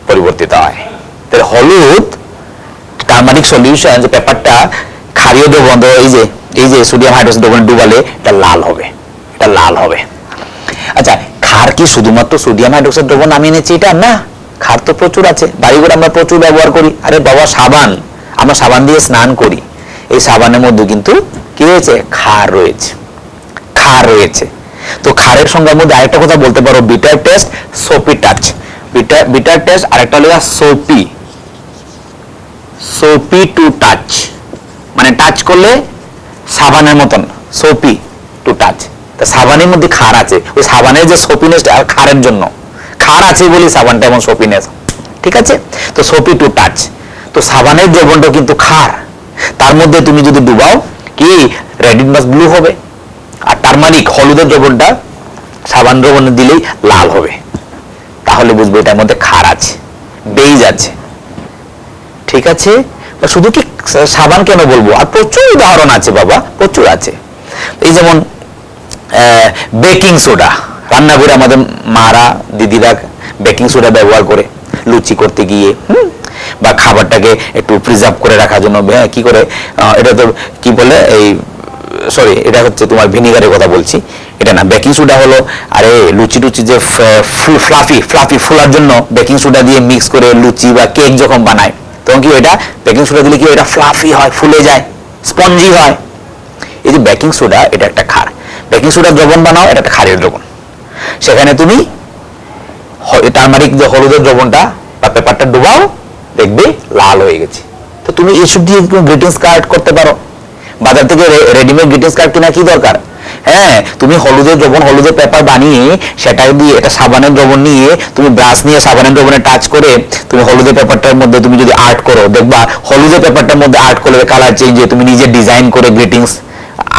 [SPEAKER 1] পরিবর্তিত হয়। তাহলে হলুদ টারমারিক সলিউশন, যে পেপারটা ক্ষারীয় দ্রবণ, এই যে সোডিয়াম হাইড্রোক্সাইড দ্রবণে ডুবালে এটা লাল হবে। আচ্ছা, ক্ষার কি শুধুমাত্র সোডিয়াম হাইড্রোক্সাইড দ্রবণ আমি এনেছি এটা? না, ক্ষার তো প্রচুর আছে, বাড়িঘরে আমরা প্রচুর ব্যবহার করি। আরে বাবা, সাবান, আমরা সাবান দিয়ে স্নান করি, এই সাবানের মধ্যে কিন্তু কি রয়েছে? ক্ষার রয়েছে, ক্ষার রয়েছে। তো ক্ষারের সংজ্ঞার মধ্যে আরেকটা কথা বলতে পারো, bitter test, soapy touch. Bitter test, আরেকটা হলো সোপি, সোপি টু টাচ, মানে টাচ করলে সাবানের মতন, সোপি টু টাচ। তা সাবানের মধ্যে ক্ষার আছে, ওই সাবানের যে সোপিনেস আর ক্ষারের জন্য, ক্ষার আছে বলে সাবানটা এমন সোপিনেস, ঠিক আছে? তো সোপি টু টাচ, তো সাবানের দ্রবণটা কিন্তু ক্ষার, তার মধ্যে তুমি যদি ডুবাও কি রেড মাস ব্লু হবে, আর টারমারিক হলুদের দ্রবণটা সাবান দ্রবণে দিলেই লাল হবে। তাহলে বুঝবো এটার মধ্যে ক্ষার আছে, বেইজ আছে, ঠিক আছে? শুধু কি সাবান কেন বলবো, আর প্রচুর উদাহরণ আছে বাবা, প্রচুর আছে। এই যেমন বেকিং সোডা, রান্নাঘরে আমাদের মারা দিদিরা বেকিং সোডা ব্যবহার করে লুচি করতে গিয়ে, বা খাবারটাকে একটু প্রিজার্ভ করে রাখার জন্য, কি করে, এটা তো কি বলে, এই সরি, এটা হচ্ছে তোমার ভিনিগারের কথা বলছি, এটা না, বেকিং সোডা হলো, আরে লুচি টুচি যে ফ্লাফি ফোলার জন্য বেকিং সোডা দিয়ে মিক্স করে লুচি বা কেক যখন বানায়, তখন কি এটা বেকিং সোডা দিলে কি এটা ফ্লাফি হয়, ফুলে যায়, স্পঞ্জি হয়। এই যে বেকিং সোডা, এটা একটা ক্ষার। বেকিং সোডা দ্রবণ বানাও, এটা একটা ক্ষারের দ্রবণ। সেখানে তুমি টারমারিক যে হলুদের দ্রবণটা বা পেপারটা ডুবাও, দেখবে লাল হয়ে গেছে। তো তুমি এসব দিয়ে গ্রিটিংস কার্ড করতে পারো। বাজার থেকে রেডিমেড গ্রিটিংস কার্ড কেনা কি দরকার? হ্যাঁ, তুমি হলুদের দ্রবণ, হলুদের পেপার বানিয়ে সেটা দিয়ে, এটা সাবানের দ্রবণ নিয়ে, তুমি ব্রাশ নিয়ে সাবানের দ্রবণে টাচ করে তুমি হলুদের পেপারটার মধ্যে তুমি যদি আর্ট করো, দেখবা হলুদের পেপারটার মধ্যে আর্ট করলে কালার চেঞ্জ হয়ে তুমি নিজে ডিজাইন করে গ্রিটিংস,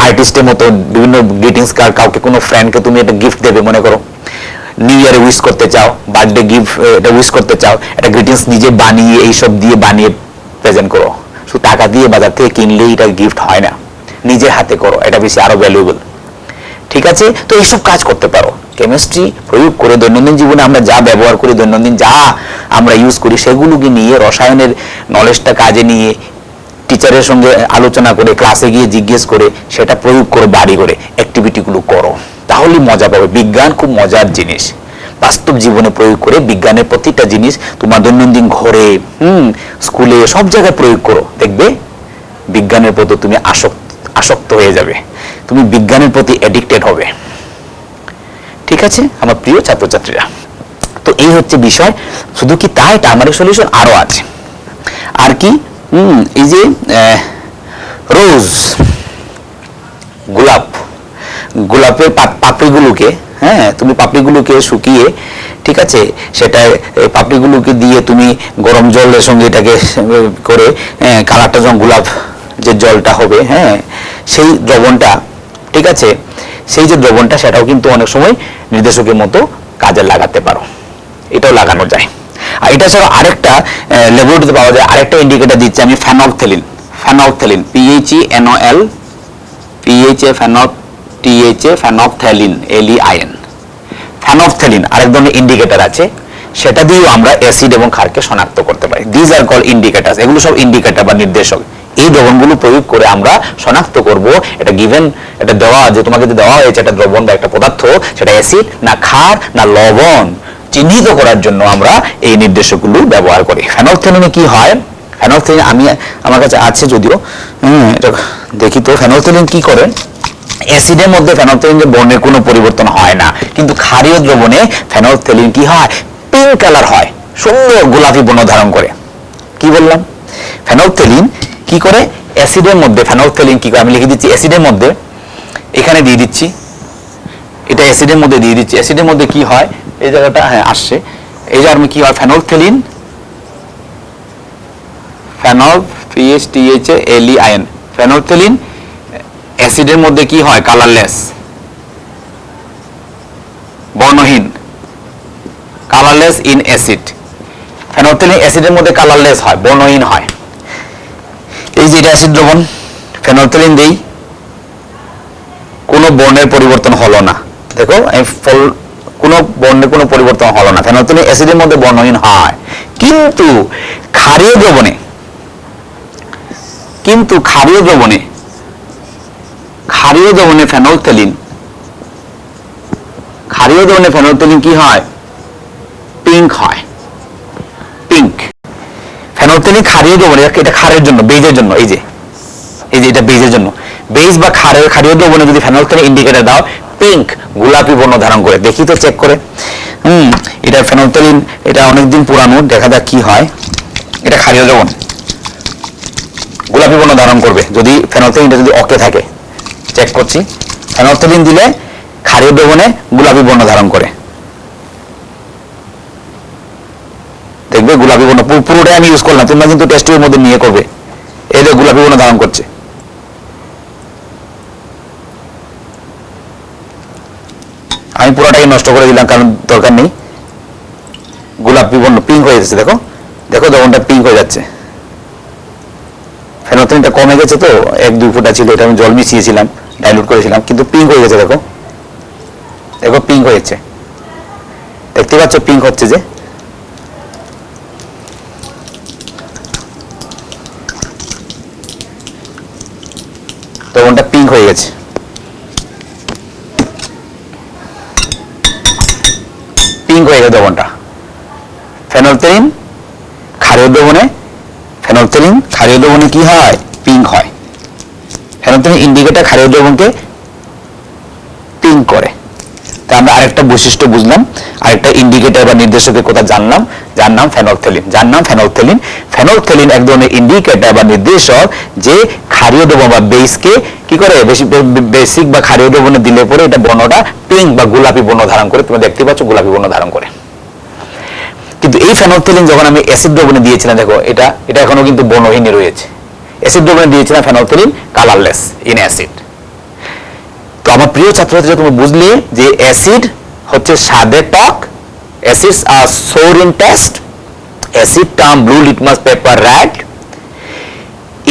[SPEAKER 1] আর্টিস্টের মতো বিভিন্ন গ্রিটিংস কার্ড, কাউকে কোনো ফ্রেন্ডকে তুমি একটা গিফট দেবে, মনে করো নিউ ইয়ারে উইশ করতে চাও, বার্থডে গিফট এটা উইশ করতে চাও, একটা গ্রিটিংস নিজে বানিয়ে এইসব দিয়ে বানিয়ে প্রেজেন্ট করো। শুধু টাকা দিয়ে বাজার থেকে কিনলেই এটা গিফট হয় না, নিজের হাতে করো, এটা বেশি আরো ভ্যালুয়েবল, ঠিক আছে? তো এইসব কাজ করতে পারো। কেমিস্ট্রি প্রয়োগ করে দৈনন্দিন জীবনে আমরা যা ব্যবহার করি, দৈনন্দিন যা আমরা ইউজ করি, সেগুলোকে নিয়ে, রসায়নের নলেজটা কাজে নিয়ে, টিচারের সঙ্গে আলোচনা করে, ক্লাসে গিয়ে জিজ্ঞেস করে, সেটা প্রয়োগ করো, বাড়ি করে অ্যাক্টিভিটিগুলো করো, তাহলে মজা পাবে। বিজ্ঞান খুব মজার জিনিস, বাস্তব জীবনে প্রয়োগ করে বিজ্ঞানের প্রতিটা জিনিস তোমার দৈনন্দিন ঘরে, স্কুলে, সব জায়গায় প্রয়োগ করো, দেখবে বিজ্ঞানের প্রতি তুমি আসক্ত হয়ে যাবে, তুমি বিজ্ঞানের প্রতি অ্যাডিক্টেড হবে, ঠিক আছে আমার প্রিয় ছাত্রছাত্রীরা? তো এই হচ্ছে বিষয়। শুধু কি তাই? টার্মারিক সলিউশন আরো আছে। আর কি? এই যে রোজ, গোলাপের পাপড়িগুলোকে, হ্যাঁ, তুমি পাপড়িগুলোকে শুকিয়ে, ঠিক আছে, সেটা পাপড়িগুলোকে দিয়ে তুমি গরম জলের সঙ্গে এটাকে করে, কালারটা যখন গোলাপ যে জলটা হবে, হ্যাঁ, সেই দ্রবণটা, ঠিক আছে, সেই যে দ্রবণটা, সেটাও কিন্তু অনেক সময় নির্দেশকের মতো কাজে লাগাতে পারো, এটাও লাগানো যায়। আর এটা ছাড়া আরেকটা ল্যাবরেটরিতে পাওয়া যায়, আরেকটা ইন্ডিকেটর দিচ্ছি আমি, ফেনলফথেলিন। PHNOL, ফেনলফথেলিন, LEIN, ফেনলফথেলিন আরেক ধরনের ইন্ডিকেটর আছে, সেটা দিয়েও আমরা অ্যাসিড এবং ক্ষারকে শনাক্ত করতে পারি। দিজ আর কল ইন্ডিকেটরস, এগুলো সব ইন্ডিকেটর বা নির্দেশক। এই দ্রবণগুলো প্রয়োগ করে আমরা শনাক্ত করব, এটা গিভেন, এটা দেওয়া, যে তোমাকে যে দেওয়া হয়েছে একটা দ্রবণ বা একটা পদার্থ, সেটা অ্যাসিড না ক্ষার না লবণ, চিহ্নিত করার জন্য আমরা এই নির্দেশকগুলো ব্যবহার করি। ফেনলফথেলিনে কি হয়? ফেনলফথেলিন আমার কাছে আছে যদিও, এটা দেখি তো। ফেনলফথেলিন কি করে? অ্যাসিডের মধ্যে ফেনলফথেলিনের বর্ণের কোনো পরিবর্তন হয় না, কিন্তু ক্ষারীয় দ্রবণে ফেনলফথেলিন কি হয়? পিঙ্ক কালার হয়, সুন্দর গোলাপি বর্ণ ধারণ করে। কি বললাম? ফেনলফথেলিন কি করে? অ্যাসিডের মধ্যে ফেনলফথেলিন কি করে? আমি লিখে দিচ্ছি অ্যাসিডের মধ্যে, এখানে দিয়ে দিচ্ছি, এটা অ্যাসিডের মধ্যে দিয়ে দিচ্ছি। অ্যাসিডের মধ্যে কি হয়? এই জায়গাটা, হ্যাঁ আসছে, এই যে আমি কি হয়? ফেনলফথেলিন, PHTHALEIN, ফেনলফথেলিন অ্যাসিডের মধ্যে কি হয়? কালারলেস, বর্ণহীন, কালারলেস ইন অ্যাসিড। ফেনলফথেলিন অ্যাসিডের মধ্যে কালারলেস হয়, বর্ণহীন হয়। এই যে এটা অ্যাসিড দ্রবণ, ফেনলফথেলিন দেই, কোনো বর্ণের পরিবর্তন হলো না, দেখো কোনো বর্ণের কোনো পরিবর্তন হলো না। ফেনলফথেলিন অ্যাসিডের মধ্যে বর্ণহীন হয়, কিন্তু ক্ষারীয় দ্রবণে, ক্ষারীয় দ্রবণে ফেনলফথেলিন ক্ষারীয় দ্রবণে ফেনolphthalein কি হয়? পিঙ্ক হয়, পিঙ্ক। ফেনolphthalein ক্ষারীয় দ্রবণে, এটা ক্ষারের জন্য, বেজের জন্য, এই যে এটা বেজের জন্য, বেজ বা ক্ষারীয় দ্রবণে যদি ফেনolphthalein ইন্ডিকেটর দাও, পিঙ্ক গোলাপি বর্ণ ধারণ করে। দেখি তো চেক করে। এটা ফেনolphthalein, এটা অনেকদিন পুরানো, দেখা যাক কি হয়। এটা ক্ষারীয় দ্রবণ, গোলাপি বর্ণ ধারণ করবে যদি ফেনolphthalein যদি ওকে থাকে। চেক করছি, ফেনolphthalein দিলে ক্ষারীয় দ্রবণে গোলাপি বর্ণ ধারণ করে, দেখবে গোলাপি বর্ণ। পুরোটাই আমি ইউজ করলাম, তোমরা কিন্তু টেস্টের মধ্যে নিয়ে করবে। এই যে গোলাপি বর্ণ ধারণ করছে, আমি পুরোটাই নষ্ট করে দিলাম কারণ দরকার নেই। গোলাপি বর্ণ পিঙ্ক হয়ে যাচ্ছে, দেখো দেখো দ্রবণটা পিঙ্ক হয়ে যাচ্ছে। ফেনolphthalein কমে গেছে তো, 1-2 ফোঁটা ছিল, এটা আমি জল মিশিয়েছিলাম, ডাইলুট করেছিলাম, কিন্তু পিঙ্ক হয়ে গেছে। দেখো দেখো পিঙ্ক হয়েছে, দেখতে পাচ্ছ পিঙ্ক হচ্ছে যে। দ্রবণটা পিঙ্ক হয়ে গেছে, পিঙ্ক হয়ে গেছে দ্রবণটা। ফেনolphthalein ক্ষারীয় দ্রবণে, ফেনolphthalein ক্ষারীয় দ্রবণে কি হয়? পিঙ্ক হয়। ফেনolphthalein ইন্ডিকেটর ক্ষারীয় দ্রবণকে পিঙ্ক করে। তা আমরা আরেকটা বৈশিষ্ট্য বুঝলাম, আরেকটা ইন্ডিকেটর বা নির্দেশকের কথা জানলাম, যার নাম ফেনolphthalein। ফেনolphthalein এক ধরনের ইন্ডিকেটর বা নির্দেশক যে ক্ষারীয় দ্রবণ বা বেসকে কি করে, বেসিক বা ক্ষারীয় দ্রবণে দিলে পরে এটা বর্ণটা পিঙ্ক বা গোলাপি বর্ণ ধারণ করে। তোমরা দেখতে পাচ্ছ গোলাপি বর্ণ ধারণ করে। কিন্তু এই ফেনolphthalein যখন আমি অ্যাসিড দ্রবণে দিয়েছিলাম, দেখো এটা এখনো কিন্তু বর্ণহীন রয়েছে। অ্যাসিড দ্রবণে দিয়েছিলাম ফেনolphthalein কালারলেস ইন অ্যাসিড। তো আমার প্রিয় ছাত্রছাত্রীরা, তুমি বুঝলে যে অ্যাসিড হচ্ছে স্বাদে টক, অ্যাসিডস আর sour in test, acid turn blue litmus paper red.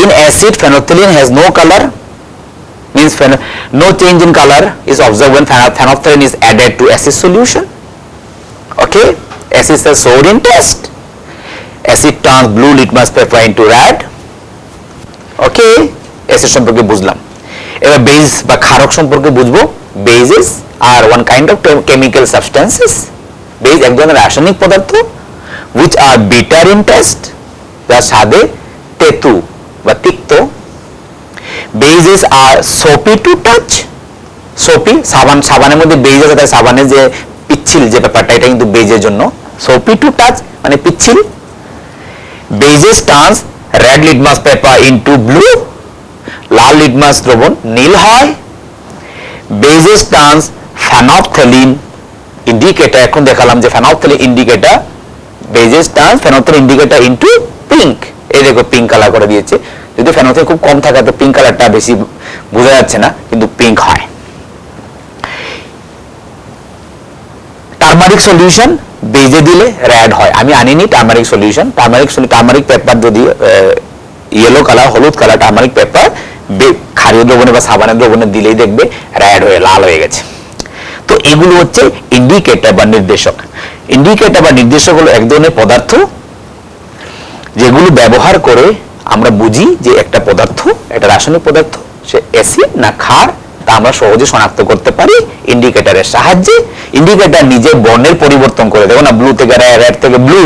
[SPEAKER 1] In acid, phenolphthalein has no color, means no change in color is observed when phenolphthalein is added to acid solution. Okay, acids are sour in taste. Acid turns blue litmus paper into red. Okay, acid সম্পর্কে বুঝলাম। এবার base বা ক্ষারক সম্পর্কে বুঝবো। Bases are one kind of chemical substances. Base এক ধরনের রাসায়নিক পদার্থ which are bitter in taste, যা স্বাদে তেতু বা তিক্ত। Bases are soapy to touch, soapy সাবানের মধ্যে বেজ আছে, তাই সাবানের যে পিচ্ছিল যে ব্যাপারটা, এটা কিন্তু বেজের জন্য। সোপি টু টাচ মানে পিচ্ছিল। Bases turns red litmus paper into blue, লাল লিটমাস দ্রবণ নীল হয়। বেজেস টার্নস ফেনolphthalein ইন্ডিকেটর, এখন দেখালাম যে phenolphthalein indicator, bases turns phenolphthalein indicator into pink. এই দেখো পিঙ্ক কালার করে দিয়েছে। যদি ফেনolphthalein খুব কম থাকে তো পিঙ্ক কালারটা বেশি বোঝা যাচ্ছে না, কিন্তু পিঙ্ক হয়। টার্মারিক সলিউশন বেজে দিলে রেড হয়। আমি আনিনি টার্মারিক সলিউশন। টার্মারিক পেপার যদি ইয়েলো কালার, হলুদ কালার টার্মারিক পেপার ক্ষারীয় দ্রবণে বা সাবানের দ্রবণে দিলেই দেখবে রেড হয়ে লাল হয়ে গেছে। তো এগুলো হচ্ছে ইন্ডিকেটর বা নির্দেশক। ইন্ডিকেটর বা নির্দেশক হলো এক ধরনের পদার্থ যেগুলো ব্যবহার করে আমরা বুঝি যে একটা পদার্থ, একটা রাসায়নিক পদার্থ, সে অ্যাসিড না ক্ষার, তা আমরা সহজে শনাক্ত করতে পারি ইন্ডিকেটরের সাহায্যে। ইন্ডিকেটর নিজে বর্ণের পরিবর্তন করে, দেখো না, ব্লু থেকে রেড থেকে ব্লু,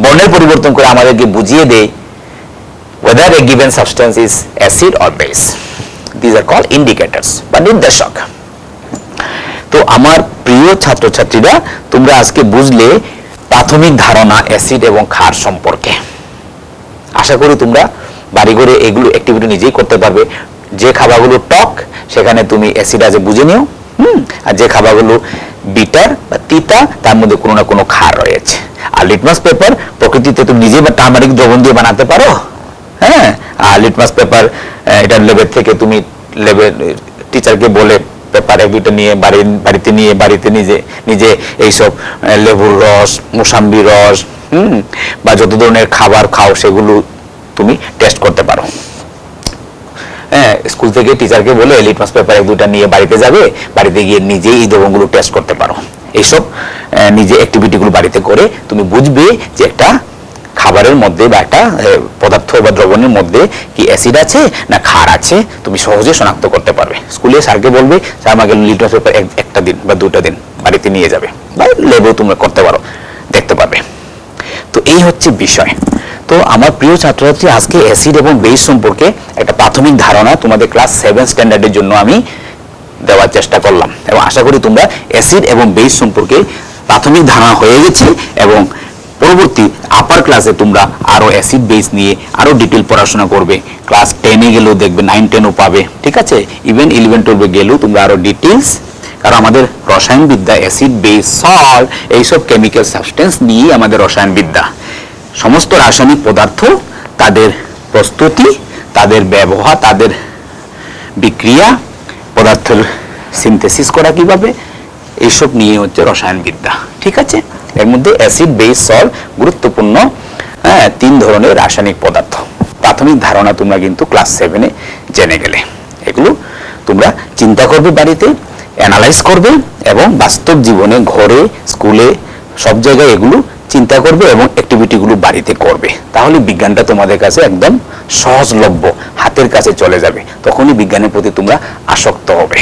[SPEAKER 1] বর্ণের পরিবর্তন করে আমাদেরকে বুঝিয়ে দেয় whether a given substance is acid or base. These are called indicators বা নির্দেশক। তো আমার প্রিয় ছাত্রছাত্রীরা, তোমরা আজকে বুঝলে প্রাথমিক ধারণা অ্যাসিড এবং ক্ষার সম্পর্কে। আশা করি তোমরা বাড়ি ঘরে এগুলো অ্যাক্টিভিটি নিজেই করতে পারবে। যে খাবারগুলো টক সেখানে তুমি অ্যাসিড আছে বুঝে নিও, আর যে খাবারগুলো বিটার বা তিতা তার মধ্যে কোনো না কোনো ক্ষার রয়েছে। আর লিটমাস পেপার প্রকৃতিতে তুমি নিজে বা টার্মারিক দ্রবণ দিয়ে বানাতে পারো। হ্যাঁ, আর লিটমাস পেপার এটার লেবেল থেকে তুমি টিচারকে বলে পেপার এক দুইটা নিয়ে বাড়িতে নিজে এইসব লেবুর রস, মোসাম্বি রস বা যত ধরনের খাবার খাও সেগুলো তুমি টেস্ট করতে পারো। হ্যাঁ, স্কুল থেকে টিচারকে বলে লিটমাস পেপার এক দুইটা নিয়ে বাড়িতে যাবে, বাড়িতে গিয়ে নিজেই এই দ্রবণগুলো টেস্ট করতে পারো। এইসব নিজে অ্যাক্টিভিটিগুলো বাড়িতে করে তুমি বুঝবে যে একটা খাবারের মধ্যে বা একটা পদার্থ বা দ্রবণের মধ্যে কি অ্যাসিড আছে না ক্ষার আছে, তুমি সহজে শনাক্ত করতে পারবে। স্কুলে স্যারকে বলবে, স্যার আমাকে লিটমাস পেপার একটা দিন বা দুটা দিন। বাড়িতে নিয়ে যাবে, বা ল্যাবেও তোমরা করতে পারো, দেখতে পাবে। তো এই হচ্ছে বিষয়। তো আমার প্রিয় ছাত্রছাত্রী, আজকে অ্যাসিড এবং বেস সম্পর্কে একটা প্রাথমিক ধারণা তোমাদের ক্লাস 7 স্ট্যান্ডার্ডের জন্য আমি দেওয়ার চেষ্টা করলাম, এবং আশা করি তোমরা অ্যাসিড এবং বেস সম্পর্কে প্রাথমিক ধারণা হয়ে গেছে, এবং পরবর্তী আপার ক্লাসে তোমরা আরো অ্যাসিড বেস নিয়ে আরো ডিটেল পড়াশোনা করবে। ক্লাস 10-এ গেলেও দেখবে, 9-10ও পাবে, ঠিক আছে? ইভেন 11-12-এ গেলেও তোমরা আরো ডিটেলস, কারণ আমাদের রসায়নবিদ্যা অ্যাসিড বেস সল্ট এইসব কেমিক্যাল সাবস্টেন্স নিয়েই আমাদের রসায়নবিদ্যা। সমস্ত রাসায়নিক পদার্থ, তাদের প্রস্তুতি, তাদের ব্যবহার, তাদের বিক্রিয়া, পদার্থের সিনথেসিস করা কিভাবে, এইসব নিয়ে হচ্ছে রসায়নবিদ্যা, ঠিক আছে? এর মধ্যে অ্যাসিড বেস সল্ট গুরুত্বপূর্ণ 3 ধরনের রাসায়নিক পদার্থ। প্রাথমিক ধারণা তোমরা কিন্তু ক্লাস 7-এ জেনে গেলে। এগুলো তোমরা চিন্তা করবে, বাড়িতে অ্যানালাইজ করবে, এবং বাস্তব জীবনে, ঘরে, স্কুলে, সব জায়গায় এগুলো চিন্তা করবে এবং অ্যাক্টিভিটিগুলো বাড়িতে করবে। তাহলে বিজ্ঞানটা তোমাদের কাছে একদম সহজলভ্য, হাতের কাছে চলে যাবে। তখনই বিজ্ঞানের প্রতি তোমরা আসক্ত হবে।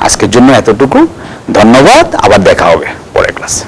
[SPEAKER 1] আজকের জন্য এতটুকু, ধন্যবাদ। আবার দেখা হবে পরের ক্লাসে।